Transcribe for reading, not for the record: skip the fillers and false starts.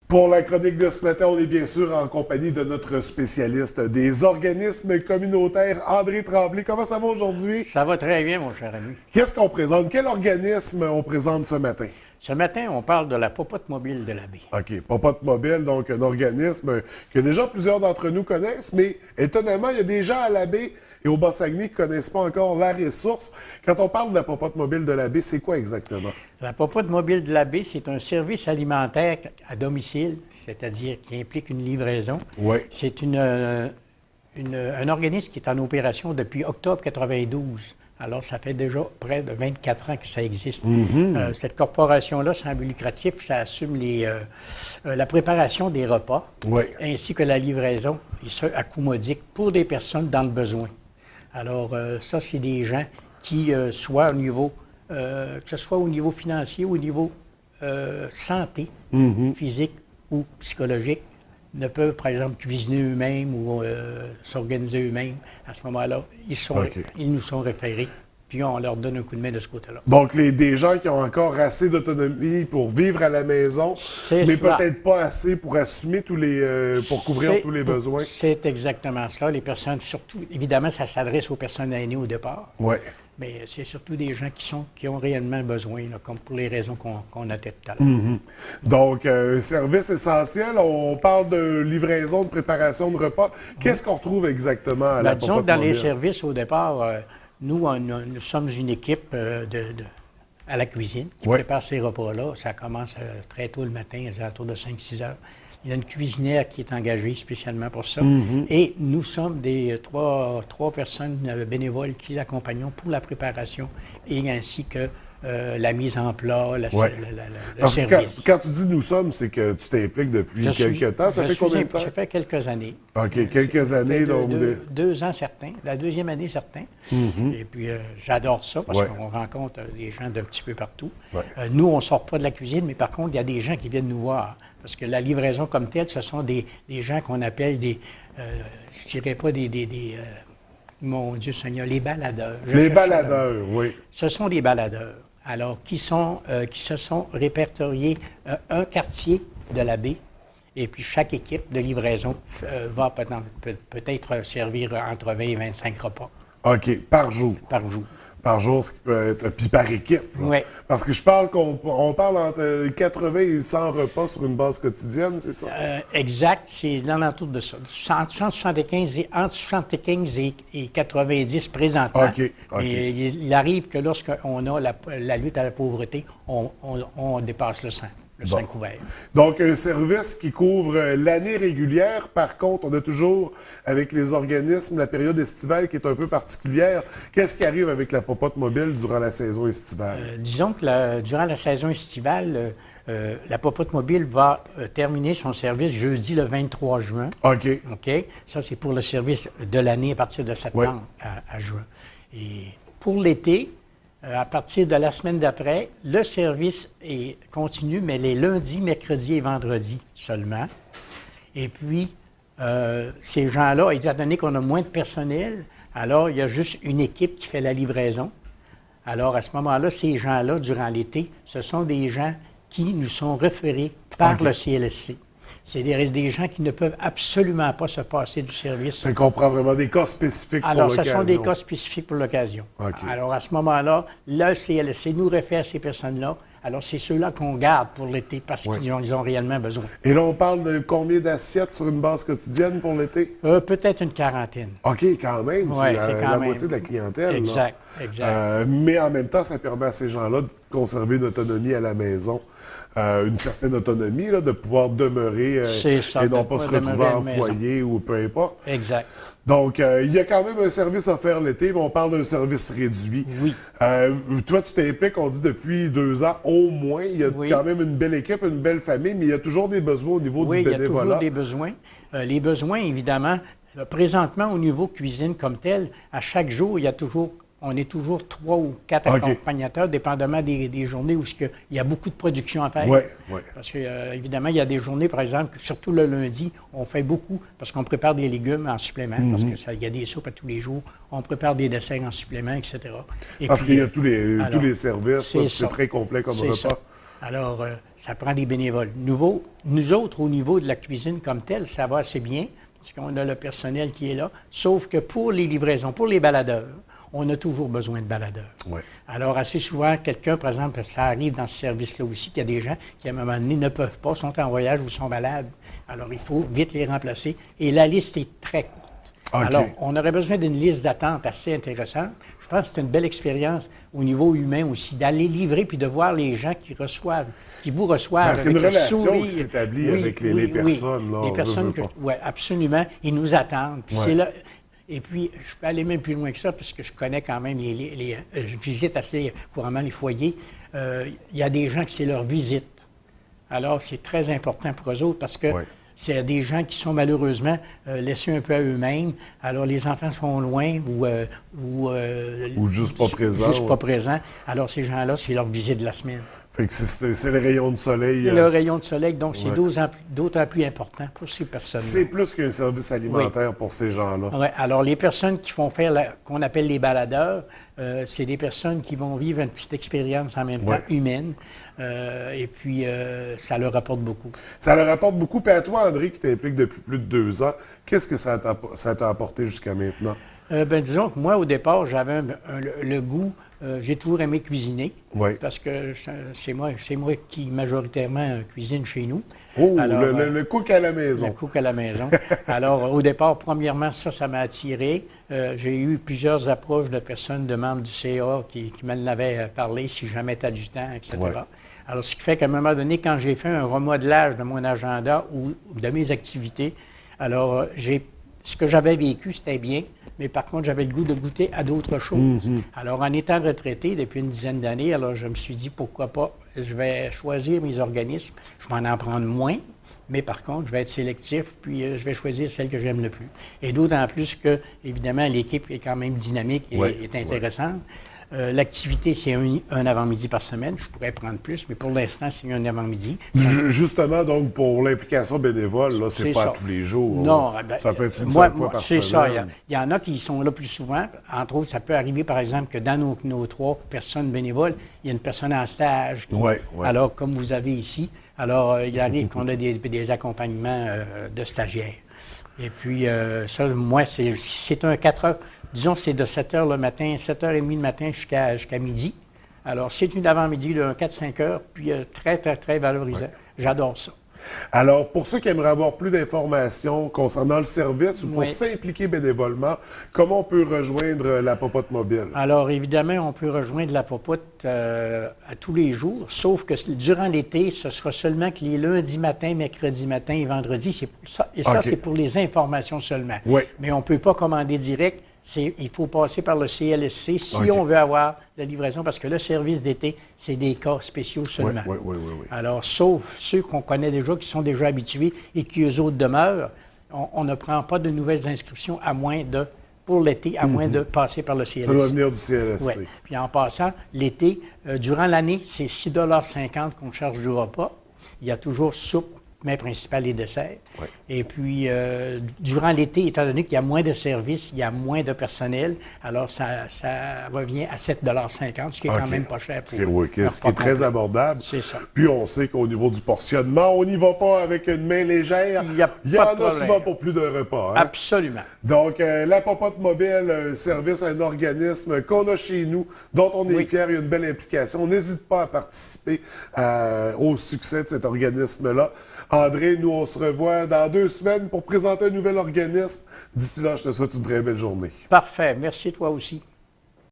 Pour la chronique de ce matin, on est bien sûr en compagnie de notre spécialiste des organismes communautaires, André Tremblay. Comment ça va aujourd'hui? Ça va très bien, mon cher ami. Qu'est-ce qu'on présente? Quel organisme on présente ce matin? Ce matin, on parle de la popote mobile de la baie. OK. Popote Mobile, donc un organisme que déjà plusieurs d'entre nous connaissent, mais étonnamment, il y a des gens à la baie et au Bas-Saguenay qui ne connaissent pas encore la ressource. Quand on parle de la Popote Mobile de la baie, c'est quoi exactement? La popote mobile de la baie, c'est un service alimentaire à domicile, c'est-à-dire qui implique une livraison. Oui. C'est un organisme qui est en opération depuis octobre 92. Alors, ça fait déjà près de 24 ans que ça existe. Cette corporation-là, sans but lucratif, ça assume la préparation des repas, Oui. ainsi que la livraison, et ce, à coût modique, pour des personnes dans le besoin. Alors, ça, c'est des gens qui, soit au niveau, que ce soit au niveau financier ou au niveau santé, physique ou psychologique, ne peuvent, par exemple, cuisiner eux-mêmes ou s'organiser eux-mêmes. À ce moment-là, ils nous sont référés, puis on leur donne un coup de main de ce côté-là. Donc, des gens qui ont encore assez d'autonomie pour vivre à la maison, mais peut-être pas assez pour assumer pour couvrir tous les besoins. C'est exactement ça. Les personnes, surtout, évidemment, ça s'adresse aux personnes aînées au départ. Oui. Mais c'est surtout des gens qui ont réellement besoin, là, comme pour les raisons qu'on notait tout à l'heure. Donc, un service essentiel. On parle de livraison, de préparation de repas. Qu'est-ce qu'on retrouve exactement à la Disons que Popote dans Mobile? les services, au départ, nous sommes une équipe à la cuisine qui prépare ces repas-là. Ça commence très tôt le matin, à l'entour de 5-6 heures. Il y a une cuisinière qui est engagée spécialement pour ça. Et nous sommes trois personnes bénévoles qui l'accompagnons pour la préparation et ainsi que la mise en plat, le service. Quand tu dis « nous sommes » c'est que tu t'impliques depuis quelques temps. Ça fait combien de temps? Ça fait quelques années. OK, quelques années. Donc 2 ans certains. La deuxième année certains. Et puis, j'adore ça parce qu'on rencontre des gens d'un petit peu partout. Nous, on ne sort pas de la cuisine, mais par contre, il y a des gens qui viennent nous voir. Parce que la livraison comme telle, ce sont des gens qu'on appelle je dirais pas mon Dieu Seigneur, les baladeurs. Les baladeurs, oui. Ce sont des baladeurs. Alors, qui se sont répertoriés un quartier de la baie. Et puis, chaque équipe de livraison va peut-être servir entre 20 et 25 repas. OK, par jour. Par jour. Par jour, ce qui peut être, puis par équipe. Oui. Parce que on parle entre 80 et 100 repas sur une base quotidienne, c'est ça? Exact, c'est l'entour de ça. Entre 75 et 90 présentement. OK. Et il arrive que lorsqu'on a la lutte à la pauvreté, on dépasse le 100. Le 5 couverts. Donc, un service qui couvre l'année régulière. Par contre, on a toujours, avec les organismes, la période estivale qui est un peu particulière. Qu'est-ce qui arrive avec la Popote Mobile durant la saison estivale? Disons que durant la saison estivale, la Popote Mobile va terminer son service jeudi le 23 juin. OK. OK? Ça, c'est pour le service de l'année à partir de septembre à juin. Et pour l'été, à partir de la semaine d'après, le service continue, mais les lundis, mercredis et vendredis seulement. Et puis, ces gens-là, étant donné qu'on a moins de personnel, alors il y a juste une équipe qui fait la livraison. Alors, à ce moment-là, ces gens-là, durant l'été, ce sont des gens qui nous sont référés par le CLSC. C'est des gens qui ne peuvent absolument pas se passer du service. Ça comprend vraiment des cas spécifiques pour l'occasion. Alors, ce sont des cas spécifiques pour l'occasion. Alors, à ce moment-là, le CLSC nous réfère ces personnes-là. Alors, c'est ceux-là qu'on garde pour l'été parce qu'ils ont réellement besoin. Et là, on parle de combien d'assiettes sur une base quotidienne pour l'été? Peut-être une quarantaine. OK, quand même. C'est la moitié de la clientèle. Exact, exact. Mais en même temps, ça permet à ces gens-là de conserver une autonomie à la maison. Une certaine autonomie, là, de pouvoir demeurer et non pas se retrouver en foyer ou peu importe. Exact. Donc, il y a quand même un service offert l'été, mais on parle d'un service réduit. Oui. Toi, tu t'impliques, on dit, depuis 2 ans au moins. Il y a quand même une belle équipe, une belle famille, mais il y a toujours des besoins au niveau du bénévolat. Oui, il y a toujours des besoins. Les besoins, évidemment, présentement, au niveau cuisine comme tel, à chaque jour, on est toujours 3 ou 4 accompagnateurs, dépendamment des journées où il y a beaucoup de production à faire. Oui. Parce que, évidemment, il y a des journées, par exemple, surtout le lundi, on fait beaucoup parce qu'on prépare des légumes en supplément, parce qu'il y a des soupes à tous les jours, on prépare des desserts en supplément, etc. Parce qu'il y a tous les services, c'est très complet comme repas. Alors, ça prend des bénévoles. Nous autres, au niveau de la cuisine comme telle, ça va assez bien, puisqu'on a le personnel qui est là. Sauf que pour les livraisons, pour les baladeurs, on a toujours besoin de baladeurs. Oui. Alors, assez souvent, quelqu'un, par exemple, ça arrive dans ce service-là aussi, qu'il y a des gens qui, à un moment donné, ne peuvent pas, sont en voyage ou sont malades. Alors, il faut vite les remplacer. Et la liste est très courte. OK. Alors, on aurait besoin d'une liste d'attente assez intéressante. Je pense que c'est une belle expérience au niveau humain aussi, d'aller livrer puis de voir les gens qui reçoivent, qui vous reçoivent. Parce qu'il y a une avec le relation sourire. qui s'établit avec les personnes. Là, les personnes, oui, absolument. Ils nous attendent. Puis c'est là. Et puis, je peux aller même plus loin que ça, puisque je connais quand même je visite assez couramment les foyers. Il y a des gens que c'est leur visite. Alors, c'est très important pour eux autres parce que c'est des gens qui sont malheureusement laissés un peu à eux-mêmes. Alors, les enfants sont loin ou juste pas présents. Juste pas présents. Alors, ces gens-là, c'est leur visite de la semaine. Fait que c'est le rayon de soleil. C'est le rayon de soleil, donc c'est d'autant plus important pour ces personnes-là. C'est plus qu'un service alimentaire pour ces gens-là. Oui. Alors, les personnes qui font faire qu'on appelle les baladeurs, c'est des personnes qui vont vivre une petite expérience en même temps humaine. Et puis, ça leur apporte beaucoup. Ça leur apporte beaucoup. Puis à toi, André, qui t'implique depuis plus de 2 ans, qu'est-ce que ça t'a apporté jusqu'à maintenant? Disons que moi, au départ, j'avais le goût. J'ai toujours aimé cuisiner. Parce que c'est moi qui majoritairement cuisine chez nous. Oh, alors, le cook à la maison. Le cook à la maison. Alors, au départ, premièrement, ça m'a attiré. J'ai eu plusieurs approches de personnes, de membres du CA qui m'en avaient parlé, si jamais tu as du temps, etc. Alors, ce qui fait qu'à un moment donné, quand j'ai fait un remodelage de mon agenda ou de mes activités, alors, ce que j'avais vécu, c'était bien, mais par contre, j'avais le goût de goûter à d'autres choses. Alors, en étant retraité depuis une dizaine d'années, alors je me suis dit, pourquoi pas, je vais choisir mes organismes, je vais en prendre moins, mais par contre, je vais être sélectif, puis je vais choisir celle que j'aime le plus. Et d'autant plus que, évidemment, l'équipe est quand même dynamique et est intéressante. L'activité, c'est un avant-midi par semaine. Je pourrais prendre plus, mais pour l'instant, c'est un avant-midi. Justement, donc, pour l'implication bénévole, là, c'est pas tous les jours. Non. Ça peut être une seule fois par semaine. C'est ça. Il y en a qui sont là plus souvent. Entre autres, ça peut arriver, par exemple, que dans nos 3 personnes bénévoles, il y a une personne en stage. Alors, comme vous avez ici, alors, il arrive qu'on a des accompagnements de stagiaires. Et puis, ça, moi, c'est un 4 heures. Disons, c'est de 7 h le matin, 7h30 le matin jusqu'à midi. Alors, c'est une avant-midi de 4-5 heures, puis très, très, très valorisant. J'adore ça. Alors, pour ceux qui aimeraient avoir plus d'informations concernant le service ou pour s'impliquer bénévolement, comment on peut rejoindre la Popote mobile? Alors, évidemment, on peut rejoindre la Popote à tous les jours, sauf que durant l'été, ce sera seulement que les lundis matin, mercredis matin et vendredis. C'est pour les informations seulement. Mais on ne peut pas commander direct. Il faut passer par le CLSC si on veut avoir la livraison, parce que le service d'été, c'est des cas spéciaux seulement. Alors, sauf ceux qu'on connaît déjà, qui sont déjà habitués et qui, eux autres, demeurent, on ne prend pas de nouvelles inscriptions pour l'été, à moins de passer par le CLSC. Ça doit venir du CLSC. Puis en passant, l'été, durant l'année, c'est 6,50 $, qu'on charge du repas. Il y a toujours soupe, mets principal et dessert. Et puis, durant l'été, étant donné qu'il y a moins de services, il y a moins de personnel, alors ça revient à 7,50 $, ce qui est quand même pas cher pour ce qui est très abordable. C'est ça. Puis on sait qu'au niveau du portionnement, on n'y va pas avec une main légère. Il y en a souvent pour plus d'un repas. Hein? Absolument. Donc, la Popote mobile, un service, un organisme qu'on a chez nous, dont on est fiers, il y a une belle implication. On n'hésite pas à participer au succès de cet organisme-là. André, nous, on se revoit dans 2 semaines pour présenter un nouvel organisme. D'ici là, je te souhaite une très belle journée. Parfait. Merci, toi aussi.